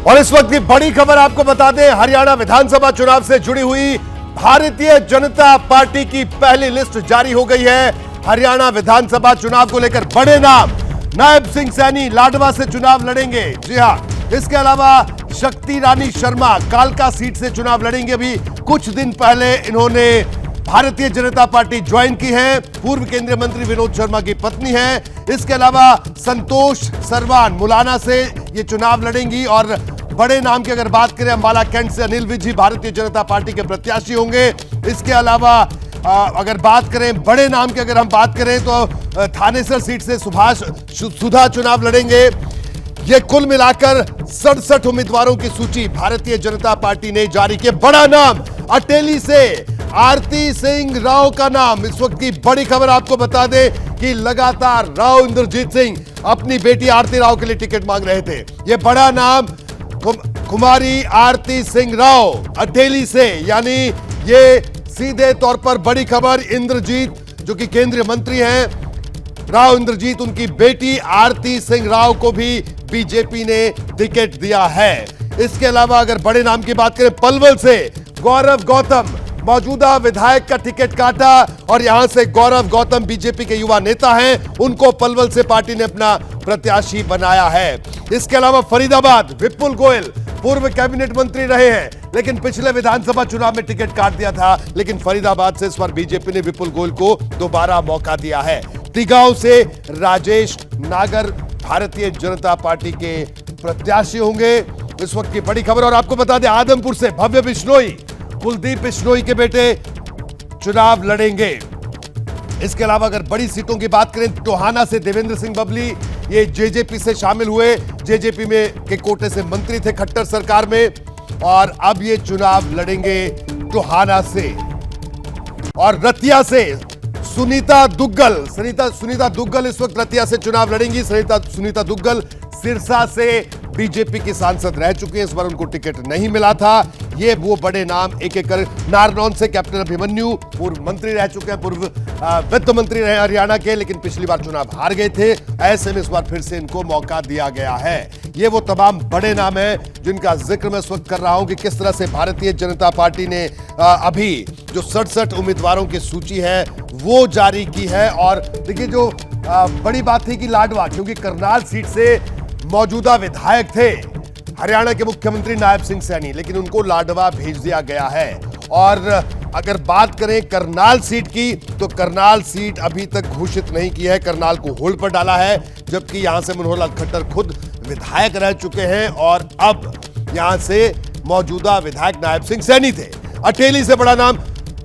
और इस वक्त की बड़ी खबर आपको बता दें, हरियाणा विधानसभा चुनाव से जुड़ी हुई भारतीय जनता पार्टी की पहली लिस्ट जारी हो गई है। हरियाणा विधानसभा चुनाव को लेकर बड़े नाम, नायब सिंह सैनी लाडवा से चुनाव लड़ेंगे। जी हां, इसके अलावा शक्ति रानी शर्मा कालका सीट से चुनाव लड़ेंगे। अभी कुछ दिन पहले इन्होंने भारतीय जनता पार्टी ज्वाइन की है। पूर्व केंद्रीय मंत्री विनोद शर्मा की पत्नी है। इसके अलावा संतोष सरवान मुलाना से ये चुनाव लड़ेंगी। और बड़े नाम की अगर बात करें, अंबाला कैंट से अनिल विज भारतीय जनता पार्टी के प्रत्याशी होंगे। इसके अलावा अगर बात करें बड़े नाम की, अगर हम बात करें तो थानेसर सीट से सुधा चुनाव लड़ेंगे। ये कुल मिलाकर 67 उम्मीदवारों की सूची भारतीय जनता पार्टी ने जारी की। बड़ा नाम अटेली से आरती सिंह राव का नाम। इस वक्त की बड़ी खबर आपको बता दें कि लगातार राव इंद्रजीत सिंह अपनी बेटी आरती राव के लिए टिकट मांग रहे थे। यह बड़ा नाम कुमारी आरती सिंह राव अटेली से, यानी ये सीधे तौर पर बड़ी खबर। इंद्रजीत जो कि केंद्रीय मंत्री हैं, राव इंद्रजीत, उनकी बेटी आरती सिंह राव को भी बीजेपी ने टिकट दिया है। इसके अलावा अगर बड़े नाम की बात करें, पलवल से गौरव गौतम मौजूदा विधायक का टिकट काटा और यहां से गौरव गौतम बीजेपी के युवा नेता हैं, उनको पलवल से पार्टी ने अपना प्रत्याशी बनाया है। इसके अलावा फरीदाबाद विपुल गोयल पूर्व कैबिनेट मंत्री रहे हैं, लेकिन पिछले विधानसभा चुनाव में टिकट काट दिया था। लेकिन फरीदाबाद से इस बार बीजेपी ने विपुल गोयल को दोबारा मौका दिया है। तिगांव से राजेश नागर भारतीय जनता पार्टी के प्रत्याशी होंगे। इस वक्त की बड़ी खबर। और आपको बता दें, आदमपुर से भव्य बिश्नोई, कुलदीप बिश्नोई के बेटे चुनाव लड़ेंगे। इसके अलावा अगर बड़ी सीटों की बात करें, टोहाना से देवेंद्र सिंह बबली, ये जेजेपी से शामिल हुए, जेजेपी में के कोटे से मंत्री थे खट्टर सरकार में, और अब ये चुनाव लड़ेंगे टोहाना से। और रतिया से सुनीता दुग्गल इस वक्त रतिया से चुनाव लड़ेंगी। सुनीता दुग्गल सिरसा से बीजेपी की सांसद रह चुके हैं, इस बार उनको टिकट नहीं मिला था। ये वो बड़े नाम एक एक कर। नारनौल से कैप्टन अभिमन्यु पूर्व मंत्री रह चुके हैं, पूर्व वित्त मंत्री रहे हरियाणा के, लेकिन पिछली बार चुनाव हार गए थे। ऐसे में इस बार फिर से इनको मौका दिया गया है। ये वो तमाम बड़े नाम हैं जिनका जिक्र मैं इस वक्त कर रहा हूं कि किस तरह से भारतीय जनता पार्टी ने अभी जो 67 उम्मीदवारों की सूची है वो जारी की है। और देखिए, जो बड़ी बात थी कि लाडवा, क्योंकि करनाल सीट से मौजूदा विधायक थे हरियाणा के मुख्यमंत्री नायब सिंह सैनी, लेकिन उनको लाडवा भेज दिया गया है। और अगर बात करें करनाल सीट की, तो करनाल सीट अभी तक घोषित नहीं की है, करनाल को होल्ड पर डाला है। जबकि यहां से मनोहर लाल खट्टर खुद विधायक रह चुके हैं और अब यहां से मौजूदा विधायक नायब सिंह सैनी थे। अटेली से बड़ा नाम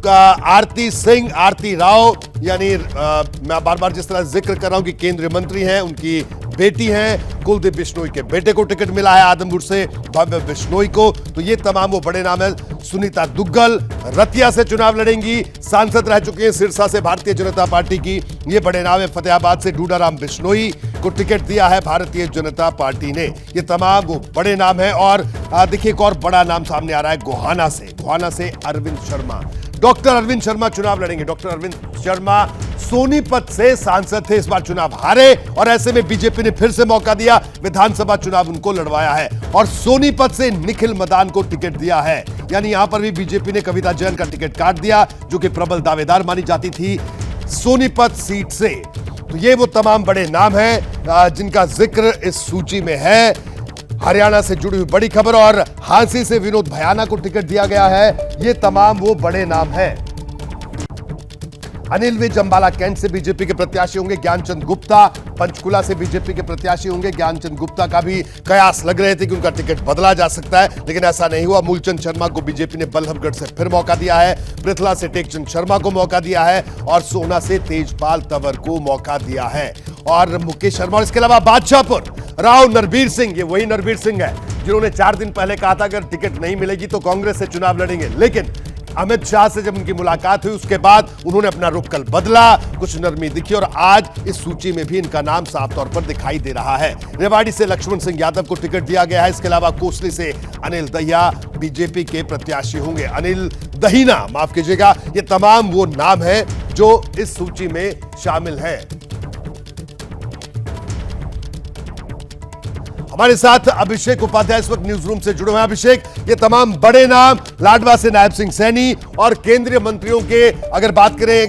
आरती राव, यानी मैं बार बार जिस तरह जिक्र कर रहा हूं कि केंद्रीय मंत्री हैं, उनकी बेटी हैं, कुलदीप बिश्नोई के बेटे को टिकट मिला है आदमपुर से, भव्य बिश्नोई को। तो ये तमाम वो बड़े नाम है। सुनीता दुग्गल रतिया से चुनाव लड़ेंगी, सांसद रह चुके हैं सिरसा से भारतीय जनता पार्टी की। ये बड़े नाम है। फतेहाबाद से डूडाराम बिश्नोई को टिकट दिया है भारतीय जनता पार्टी ने। ये तमाम वो बड़े नाम है। और देखिए, एक और बड़ा नाम सामने आ रहा है गोहाना से अरविंद शर्मा, डॉक्टर अरविंद शर्मा चुनाव लड़ेंगे। डॉक्टर अरविंद शर्मा सोनीपत से सांसद थे, इस बार चुनाव हारे और ऐसे में बीजेपी ने फिर से मौका दिया, विधानसभा चुनाव उनको लड़वाया है। और सोनीपत से निखिल मदान को टिकट दिया है, यानी यहां पर भी बीजेपी ने कविता जैन का टिकट काट दिया, जो कि प्रबल दावेदार मानी जाती थी सोनीपत सीट से। तो ये वो तमाम बड़े नाम हैं जिनका जिक्र इस सूची में है। हरियाणा से जुड़ी हुई बड़ी खबर। और हांसी से विनोद भयाना को टिकट दिया गया है। ये तमाम वो बड़े नाम हैं। अनिल विज अंबाला कैंट से बीजेपी के प्रत्याशी होंगे। ज्ञानचंद गुप्ता पंचकुला से बीजेपी के प्रत्याशी होंगे। ज्ञानचंद गुप्ता का भी कयास लग रहे थे कि उनका टिकट बदला जा सकता है, लेकिन ऐसा नहीं हुआ। मूलचंद शर्मा को बीजेपी ने बल्लभगढ़ से फिर मौका दिया है। पृथला से टेकचंद शर्मा को मौका दिया है और सोना से तेजपाल तंवर को मौका दिया है। और मुकेश शर्मा, और इसके अलावा बादशाहपुर राव नरबीर सिंह, ये वही नरबीर सिंह है जिन्होंने 4 दिन पहले कहा था अगर टिकट नहीं मिलेगी तो कांग्रेस से चुनाव लड़ेंगे। लेकिन अमित शाह से जब उनकी मुलाकात हुई उसके बाद उन्होंने अपना रुख कल बदला, कुछ नरमी दिखी और आज इस सूची में भी इनका नाम साफ तौर पर दिखाई दे रहा है। रेवाड़ी से लक्ष्मण सिंह यादव को टिकट दिया गया है। इसके अलावा कोसली से अनिल दहिया बीजेपी के प्रत्याशी होंगे। अनिल दहीना, माफ कीजिएगा। ये तमाम वो नाम हैं जो इस सूची में शामिल हैं। हमारे साथ अभिषेक उपाध्याय इस वक्त न्यूज रूम से जुड़े हुए हैं। अभिषेक, ये तमाम बड़े नाम, लाडवा से नायब सिंह सैनी और केंद्रीय मंत्रियों के अगर बात करें,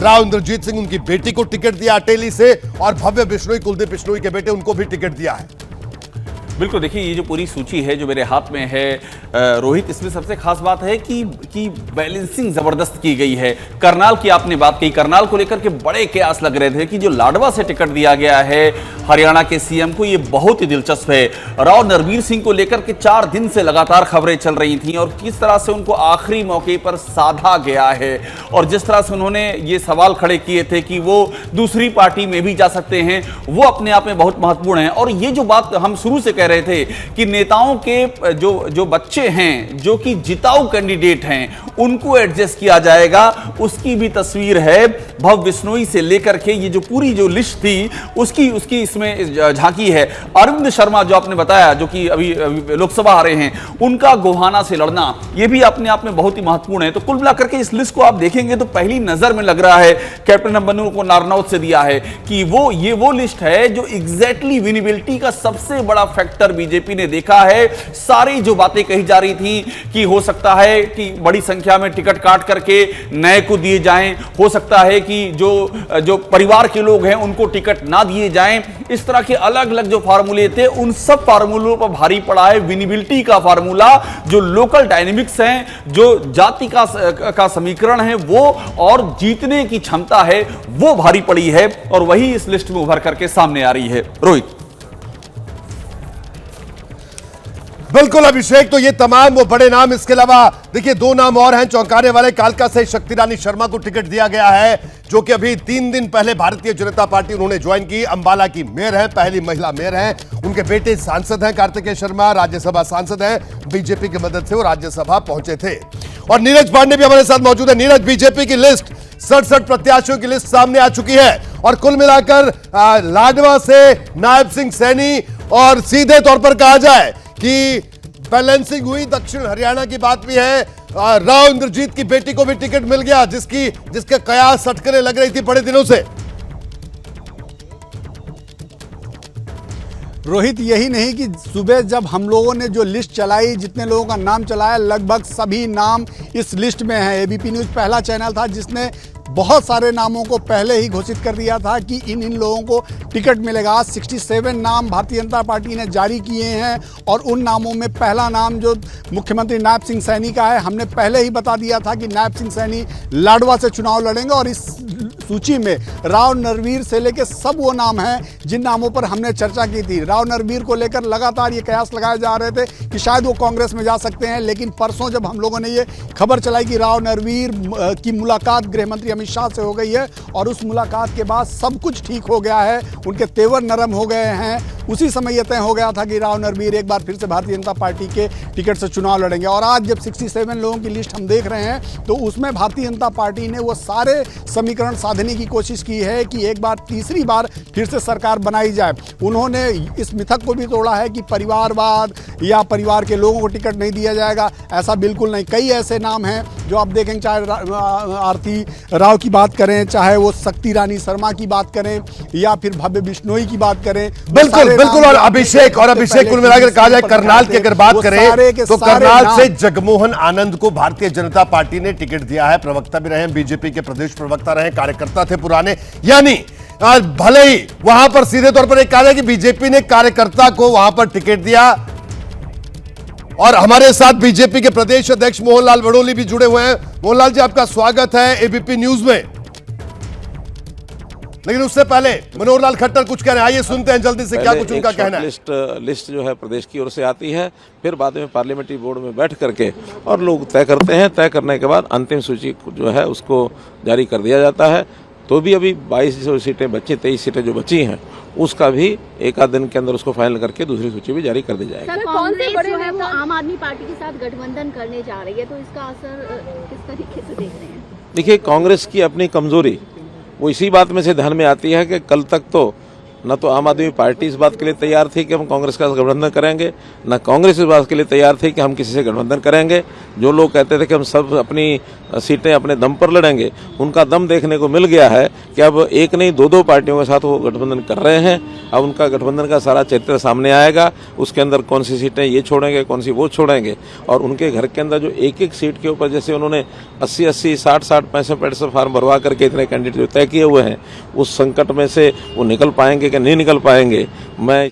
राव इंद्रजीत सिंह उनकी बेटी को टिकट दिया अटेली से, और भव्य बिश्नोई, कुलदीप बिश्नोई के बेटे, उनको भी टिकट दिया है। बिल्कुल, देखिए ये जो पूरी सूची है जो मेरे हाथ में है रोहित, इसमें सबसे खास बात है कि बैलेंसिंग जबरदस्त की गई है। करनाल की आपने बात की, करनाल को लेकर के बड़े कयास लग रहे थे कि जो लाडवा से टिकट दिया गया है हरियाणा के सीएम को, ये बहुत ही दिलचस्प है। राव नरवीर सिंह को लेकर के 4 दिन से लगातार खबरें चल रही थी और किस तरह से उनको आखिरी मौके पर साधा गया है, और जिस तरह से उन्होंने ये सवाल खड़े किए थे कि वो दूसरी पार्टी में भी जा सकते हैं, वो अपने आप में बहुत महत्वपूर्ण है। और ये जो बात हम शुरू से कह रहे थे कि नेताओं के जो बच्चे हैं जो कि जिताऊ कैंडिडेट हैं, उनको एडजस्ट किया जाएगा, उसकी भी तस्वीर है भव बिश्नोई से लेकर के ये जो पूरी जो लिस्ट थी उसकी इसमें झांकी है। अरविंद शर्मा जो आपने बताया, जो कि अभी लोकसभा आ रहे हैं, उनका गोहाना से लड़ना ये भी अपने आप में बहुत ही महत्वपूर्ण है। तो कुल मिलाकर के इस लिस्ट को आप देखेंगे तो पहली नजर में लग रहा है कैप्टन अभिमन्यु को नारनौत से दिया है कि वो लिस्ट है जो एग्जैक्टली विनेबिलिटी का सबसे बड़ा फैक्टर बीजेपी ने देखा है। सारी जो बातें कही जा रही थी कि हो सकता है कि बड़ी संख्या में टिकट काट करके नए को दिए जाएं, हो सकता है कि जो परिवार के लोग हैं उनको टिकट ना दिए जाएं, इस तरह के अलग अलग जो फार्मूले थे, उन सब फार्मूलों पर भारी पड़ा है विनेबिलिटी का फार्मूला। जो लोकल डायनेमिक्स हैं, जो जाति का समीकरण है वो, और जीतने की क्षमता है वो भारी पड़ी है, और वही इस लिस्ट में उभर करके सामने आ रही है। रोहित। बिल्कुल अभिषेक, तो ये तमाम वो बड़े नाम, इसके अलावा देखिए 2 नाम और हैं चौंकाने वाले। कालका से शक्ति रानी शर्मा को टिकट दिया गया है, जो कि अभी 3 दिन पहले भारतीय जनता पार्टी उन्होंने ज्वाइन की। अंबाला की मेयर है, पहली महिला मेयर है। उनके बेटे सांसद हैं, कार्तिकेय शर्मा राज्यसभा सांसद हैं। बीजेपी की मदद से वो राज्यसभा पहुंचे थे। और नीरज पांडे भी हमारे साथ मौजूद है। नीरज, बीजेपी की लिस्ट 67 प्रत्याशियों की लिस्ट सामने आ चुकी है, और कुल मिलाकर लाडवा से नायब सिंह सैनी, और सीधे तौर पर कहा जाए कि बैलेंसिंग हुई। दक्षिण हरियाणा की बात भी है, राव इंद्रजीत की बेटी को भी टिकट मिल गया, जिसके कयास अटकलें लग रही थी बड़े दिनों से। रोहित, यही नहीं कि सुबह जब हम लोगों ने जो लिस्ट चलाई, जितने लोगों का नाम चलाया, लगभग सभी नाम इस लिस्ट में हैं। एबीपी न्यूज़ पहला चैनल था जिसने बहुत सारे नामों को पहले ही घोषित कर दिया था कि इन लोगों को टिकट मिलेगा। 67 नाम भारतीय जनता पार्टी ने जारी किए हैं, और उन नामों में पहला नाम जो मुख्यमंत्री नायब सिंह सैनी का है। हमने पहले ही बता दिया था कि नायब सिंह सैनी लाडवा से चुनाव लड़ेंगे, और इस सूची में राव नरवीर से लेकर सब वो नाम हैं जिन नामों पर हमने चर्चा की थी। राव नरवीर को लेकर लगातार ये कयास लगाए जा रहे थे कि शायद वो कांग्रेस में जा सकते हैं, लेकिन परसों जब हम लोगों ने ये खबर चलाई कि राव नरवीर की मुलाकात गृह मंत्री अमित शाह से हो गई है, और उस मुलाकात के बाद सब कुछ ठीक हो गया है, उनके तेवर नरम हो गए हैं, उसी समय यह तय हो गया था कि राव नरवीर एक बार फिर से भारतीय जनता पार्टी के टिकट से चुनाव लड़ेंगे। और आज जब 67 लोगों की लिस्ट हम देख रहे हैं, तो उसमें भारतीय जनता पार्टी ने वो सारे समीकरण साधने की कोशिश की है कि एक बार, तीसरी बार फिर से सरकार बनाई जाए। उन्होंने इस मिथक को भी तोड़ा है कि परिवारवाद या परिवार के लोगों को टिकट नहीं दिया जाएगा, ऐसा बिल्कुल नहीं। कई ऐसे नाम हैं जो आप देखेंगे, चाहे आरती राव की बात करें, चाहे वो शक्ति रानी शर्मा की बात करें, या फिर भव्य बिश्नोई की बात करें। बिल्कुल। और अभिषेक कुल मिलाकर कहा जाए, करनाल की अगर बात करें तो करनाल से जगमोहन आनंद को भारतीय जनता पार्टी ने टिकट दिया है। प्रवक्ता भी रहे, बीजेपी के प्रदेश प्रवक्ता रहे, कार्यकर्ता थे पुराने। यानी भले ही वहां पर सीधे तौर पर एक कहा है कि बीजेपी ने कार्यकर्ता को वहां पर टिकट दिया। और हमारे साथ बीजेपी के प्रदेश अध्यक्ष मोहनलाल वडोली भी जुड़े हुए हैं। मोहनलाल जी, आपका स्वागत है एबीपी न्यूज में। लेकिन उससे पहले मनोहर लाल खट्टर कुछ कह रहे हैं, आइए सुनते हैं जल्दी से क्या कुछ उनका कहना है। लिस्ट जो है प्रदेश की ओर से आती है, फिर बाद में पार्लियामेंट्री बोर्ड में बैठ करके और लोग तय करते हैं। तय करने के बाद अंतिम सूची जो है उसको जारी कर दिया जाता है। तो भी अभी 22 सीटें बची, 23 सीटें जो बची हैं, उसका भी एक आध दिन के अंदर उसको फाइनल करके दूसरी सूची भी जारी कर दी जाएगी। सर, कांग्रेस जो है वो आम आदमी पार्टी के साथ गठबंधन करने जा रही है, तो इसका असर किस तरीके से देख रहे हैं? देखिए, कांग्रेस की अपनी कमजोरी वो इसी बात में से ध्यान में आती है कि कल तक तो न तो आम आदमी पार्टी इस बात के लिए तैयार थी कि हम कांग्रेस का गठबंधन करेंगे, न कांग्रेस इस बात के लिए तैयार थी कि हम किसी से गठबंधन करेंगे। जो लोग कहते थे कि हम सब अपनी सीटें अपने दम पर लड़ेंगे, उनका दम देखने को मिल गया है कि अब एक नहीं दो पार्टियों के साथ वो गठबंधन कर रहे हैं। अब उनका गठबंधन का सारा चित्र सामने आएगा, उसके अंदर कौन सी सीटें ये छोड़ेंगे, कौन सी वो छोड़ेंगे, और उनके घर के अंदर जो एक एक सीट के ऊपर जैसे उन्होंने 80-80, 60-60, 65 फार्म भरवा करके इतने कैंडिडेट जो तय किए हुए हैं, उस संकट में से वो निकल पाएंगे कि नहीं निकल पाएंगे। मैं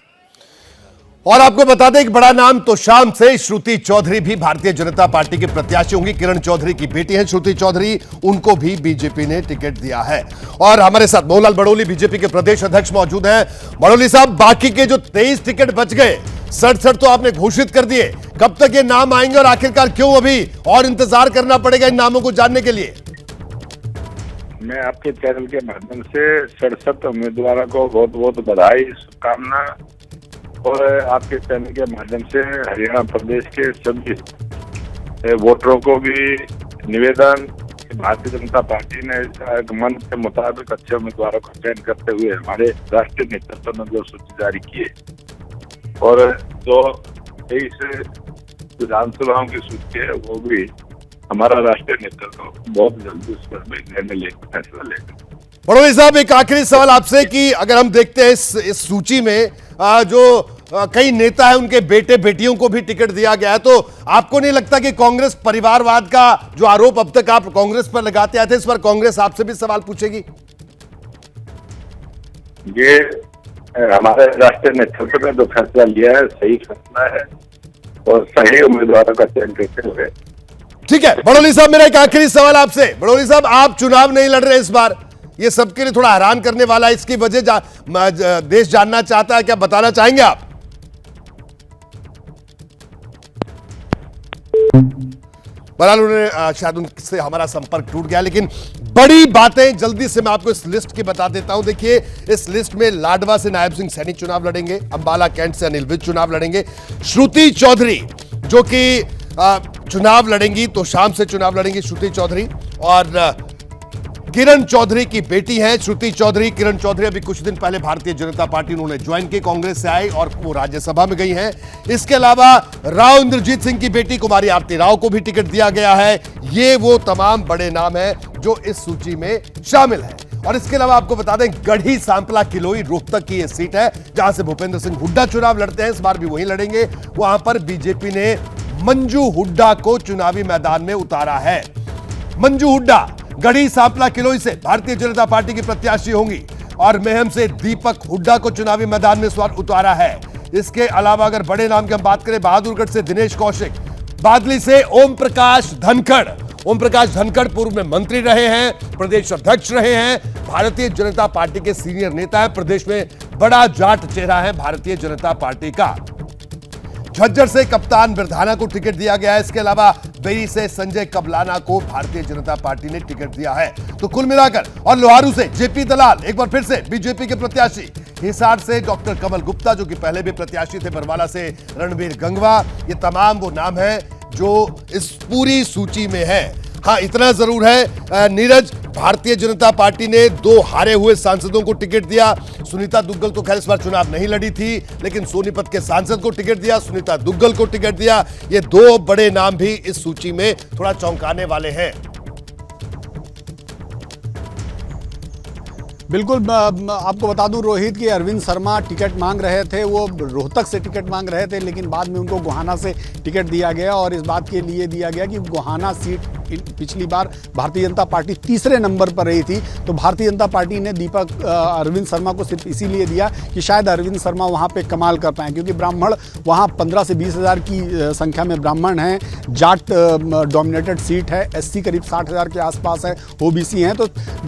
और आपको बता दें एक बड़ा नाम तो शाम से श्रुति चौधरी भी भारतीय जनता पार्टी के प्रत्याशी होंगी। किरण चौधरी की बेटी हैं श्रुति चौधरी, उनको भी बीजेपी ने टिकट दिया है। और हमारे साथ मोहनलाल बड़ोली बीजेपी के प्रदेश अध्यक्ष मौजूद हैं। बड़ोली साहब, बाकी के जो 23 टिकट बच गए, 67 तो आपने घोषित कर दिए, कब तक ये नाम आएंगे और आखिरकार क्यों अभी और इंतजार करना पड़ेगा इन नामों को जानने के लिए? मैं आपके चैनल के माध्यम से 67 उम्मीदवारों को बहुत बहुत बधाई, शुभकामना, और आपके चैनल के माध्यम से हरियाणा प्रदेश के सभी वोटरों को भी निवेदन, भारतीय जनता पार्टी ने मन के मुताबिक अच्छे उम्मीदवारों का चयन करते हुए हमारे राष्ट्रीय नेतृत्व ने जो सूची जारी की है, और जो 23 विधानसभाओं की सूची है वो भी हमारा राष्ट्रीय नेतृत्व बहुत जल्दी उस पर निर्णय फैसला लेगा। बड़ोली साहब, एक आखिरी सवाल आपसे कि अगर हम देखते हैं इस सूची में जो कई नेता हैं उनके बेटे बेटियों को भी टिकट दिया गया है, तो आपको नहीं लगता कि कांग्रेस परिवारवाद का जो आरोप अब तक आप कांग्रेस पर लगाते आए थे, इस पर कांग्रेस आपसे भी सवाल पूछेगी? ये हमारे राष्ट्रीय नेतृत्व ने जो फैसला लिया है सही फैसला है, और सही उम्मीदवारों का चयन करते हुए। ठीक है बड़ोली साहब, मेरा एक आखिरी सवाल आपसे। बड़ोली साहब, आप चुनाव नहीं लड़ रहे इस बार, ये सबके लिए थोड़ा हैरान करने वाला है, इसकी वजह देश जानना चाहता है, क्या बताना चाहेंगे आप? बहरहाल उन्होंने शायद उनसे हमारा संपर्क टूट गया, लेकिन बड़ी बातें जल्दी से मैं आपको इस लिस्ट की बता देता हूं। देखिए, इस लिस्ट में लाडवा से नायब सिंह सैनी चुनाव लड़ेंगे, अंबाला कैंट से अनिल विज चुनाव लड़ेंगे, श्रुति चौधरी जो कि चुनाव लड़ेंगी, तो शाम से चुनाव लड़ेंगी श्रुति चौधरी, और किरण चौधरी की बेटी हैं श्रुति चौधरी। किरण चौधरी अभी कुछ दिन पहले भारतीय जनता पार्टी उन्होंने ज्वाइन की, कांग्रेस से आई और वो राज्यसभा में गई हैं। इसके अलावा राव इंद्रजीत सिंह की बेटी कुमारी आरती राव को भी टिकट दिया गया है। ये वो तमाम बड़े नाम हैं जो इस सूची में शामिल हैं। और इसके अलावा आपको बता दें, गढ़ी सांपला किलोई रोहतक की ये सीट है जहां से भूपेंद्र सिंह हुड्डा चुनाव लड़ते हैं, इस बार भी वहीं लड़ेंगे। वहां पर बीजेपी ने मंजू हुड्डा को चुनावी मैदान में उतारा है। मंजू हुड्डा गढ़ी सांपला किलोई से भारतीय जनता पार्टी की प्रत्याशी होंगी, और मेहम से दीपक हुड्डा को चुनावी मैदान में इस बार उतारा है। इसके अलावा अगर बड़े नाम की हम बात करें, बहादुरगढ़ से दिनेश कौशिक, बादली से ओम प्रकाश धनखड़। ओम प्रकाश धनखड़ पूर्व में मंत्री रहे हैं, प्रदेश अध्यक्ष रहे हैं, भारतीय जनता पार्टी के सीनियर नेता है, प्रदेश में बड़ा जाट चेहरा है भारतीय जनता पार्टी का। झज्जर से कप्तान बिरधाना को टिकट दिया गया है। इसके अलावा बेरी से संजय कबलाना को भारतीय जनता पार्टी ने टिकट दिया है। तो कुल मिलाकर, और लोहारू से जेपी दलाल एक बार फिर से बीजेपी के प्रत्याशी, हिसार से डॉक्टर कमल गुप्ता जो कि पहले भी प्रत्याशी थे, बरवाला से रणबीर गंगवा, ये तमाम वो नाम हैं जो इस पूरी सूची में है। हाँ, इतना जरूर है नीरज, भारतीय जनता पार्टी ने 2 हारे हुए सांसदों को टिकट दिया। सुनीता दुग्गल तो खैर इस बार चुनाव नहीं लड़ी थी, लेकिन सोनीपत के सांसद को टिकट दिया, सुनीता दुग्गल को टिकट दिया। ये 2 बड़े नाम भी इस सूची में थोड़ा चौंकाने वाले हैं। बिल्कुल, आपको बता दूं रोहित की अरविंद शर्मा टिकट मांग रहे थे, वो रोहतक से टिकट मांग रहे थे, लेकिन बाद में उनको गोहाना से टिकट दिया गया, और इस बात के लिए दिया गया कि गोहाना सीट पिछली बार भारतीय जनता पार्टी तीसरे नंबर पर रही थी, तो भारतीय जनता पार्टी ने दीपक अरविंद शर्मा को सिर्फ इसीलिए दिया कि शायद अरविंद शर्मा वहाँ पे कमाल कर पाएँ, क्योंकि ब्राह्मण वहाँ 15 से 20 हज़ार की संख्या में ब्राह्मण हैं, जाट डोमिनेटेड सीट है, एससी करीब 60 हज़ार के आसपास है, ओबीसी हैं। तो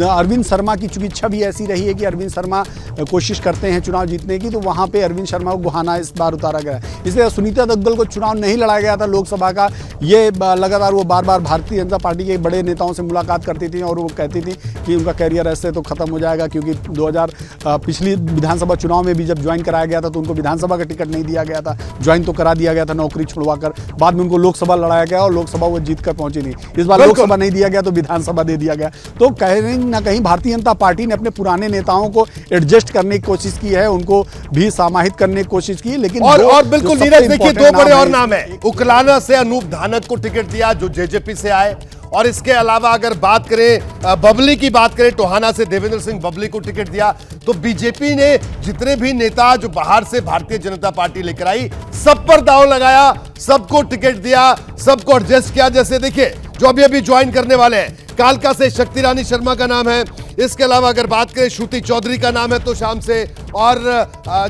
अरविंद शर्मा की चूंकि छवि ऐसी रही है कि अरविंद शर्मा कोशिश करते हैं चुनाव जीतने की, तो वहाँ पे अरविंद शर्मा को गोहाना इस बार उतारा गया। इसलिए सुनीता दुग्गल को चुनाव नहीं लड़ाया गया था लोकसभा का, ये लगातार वो बार बार भारतीय जनता पार्टी के बड़े नेताओं से मुलाकात करती थी और वो कहती थी कि उनका कैरियर ऐसे तो खत्म हो जाएगा, क्योंकि 2000 पिछली विधानसभा चुनाव में भी जब ज्वाइन कराया गया था तो उनको विधानसभा का टिकट नहीं दिया गया था, ज्वाइन तो करा दिया गया था नौकरी छुड़वाकर, बाद में उनको लोकसभा लड़ाया गया और लोकसभा वो जीत कर पहुंची नहीं। इस बार लोकसभा नहीं दिया गया तो विधानसभा दे दिया गया। तो कहीं ना कहीं भारतीय जनता पार्टी ने अपने पुराने नेताओं को एडजस्ट करने की कोशिश की है, उनको भी समाहित करने की कोशिश की, लेकिन और बिल्कुल नीरज, देखिए दो बड़े और नाम है। उकलाना से अनूप धानक को टिकट दिया जो जेजेपी से आए, और इसके अलावा अगर बात करें बबली की बात करें, टोहाना से देवेंद्र सिंह बबली को टिकट दिया। तो बीजेपी ने जितने भी नेता जो बाहर से भारतीय जनता पार्टी लेकर आई, सब पर दांव लगाया, सबको टिकट दिया, सबको एडजस्ट किया। जैसे देखिए जो अभी अभी ज्वाइन करने वाले हैं, कालका से शक्ति रानी शर्मा का नाम है, इसके अलावा अगर बात करें श्रुति चौधरी का नाम है तो शाम से, और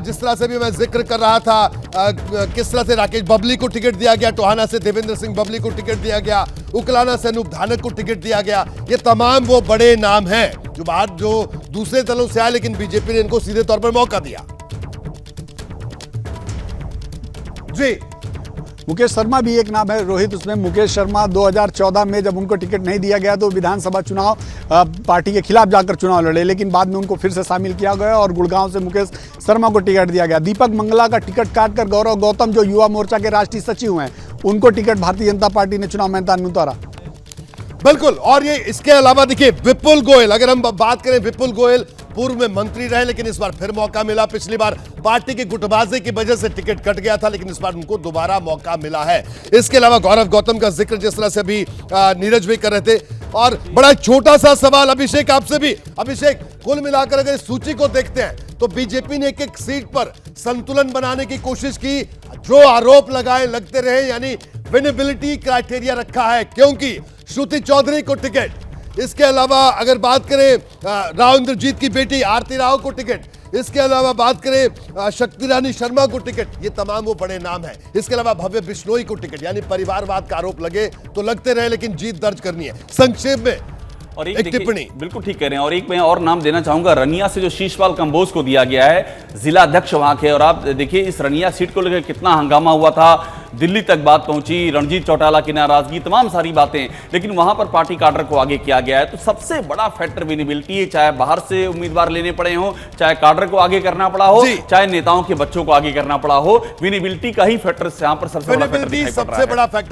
जिस तरह से भी मैं जिक्र कर रहा था किस तरह से राकेश बबली को टिकट दिया गया, टोहाना से देवेंद्र सिंह बबली को टिकट दिया गया, उकलाना से अनूप धानक को टिकट दिया गया। ये तमाम वो बड़े नाम हैं जो बाहर जो दूसरे दलों से आए, लेकिन बीजेपी ने इनको सीधे तौर पर मौका दिया। जी मुकेश शर्मा भी एक नाम है, रोहित। उसमें मुकेश शर्मा 2014 में जब उनको टिकट नहीं दिया गया तो विधानसभा चुनाव पार्टी के खिलाफ जाकर चुनाव लड़े, लेकिन बाद में उनको फिर से शामिल किया गया और गुड़गांव से मुकेश शर्मा को टिकट दिया गया। दीपक मंगला का टिकट काटकर गौरव गौतम जो युवा मोर्चा के राष्ट्रीय सचिव हैं, उनको टिकट भारतीय जनता पार्टी ने चुनाव मैदान में उतारा। बिल्कुल। और ये इसके अलावा देखिए विपुल गोयल, अगर हम बात करें, विपुल गोयल पूर्व में मंत्री रहे, लेकिन इस बार फिर मौका मिला। पिछली बार पार्टी की गुटबाजी की वजह से टिकट कट गया था, लेकिन इस बार उनको दोबारा मौका मिला है। इसके अलावा गौरव गौतम का जिक्र जिस तरह से अभी नीरज भी कर रहे थे। और बड़ा छोटा सा सवाल अभिषेक आपसे भी। अभिषेक, कुल मिलाकर अगर इस सूची को देखते हैं तो बीजेपी ने एक एक सीट पर संतुलन बनाने की कोशिश की, जो आरोप लगाए लगते रहे, यानी विनेबिलिटी क्राइटेरिया रखा है, क्योंकि श्रुति चौधरी को टिकट, इसके अलावा अगर बात करें राव इंद्रजीत की बेटी आरती राव को टिकट, इसके अलावा बात करें शक्ति रानी शर्मा को टिकट, ये तमाम वो बड़े नाम हैं। इसके अलावा भव्य बिश्नोई को टिकट, यानी परिवारवाद का आरोप लगे तो लगते रहे, लेकिन जीत दर्ज करनी है। संक्षेप में और एक टिप्पणी। बिल्कुल ठीक कह रहे हैं। और एक मैं और नाम देना चाहूंगा, रनिया से जो शीशपाल कंबोज को दिया गया है, जिला अध्यक्ष वहां के। और आप देखिए इस रनिया सीट को लेकर कितना हंगामा हुआ था, दिल्ली तक बात पहुंची, रणजीत चौटाला की नाराजगी, तमाम सारी बातें, लेकिन वहां पर पार्टी काडर को आगे किया गया है। तो सबसे बड़ा फैक्टर विनेबिलिटी है, चाहे बाहर से उम्मीदवार लेने पड़े हो, चाहे काडर को आगे करना पड़ा हो, चाहे नेताओं के बच्चों को आगे करना पड़ा हो, विनेबिलिटी का ही फैक्टर यहां पर सबसे बड़ा फैक्टर।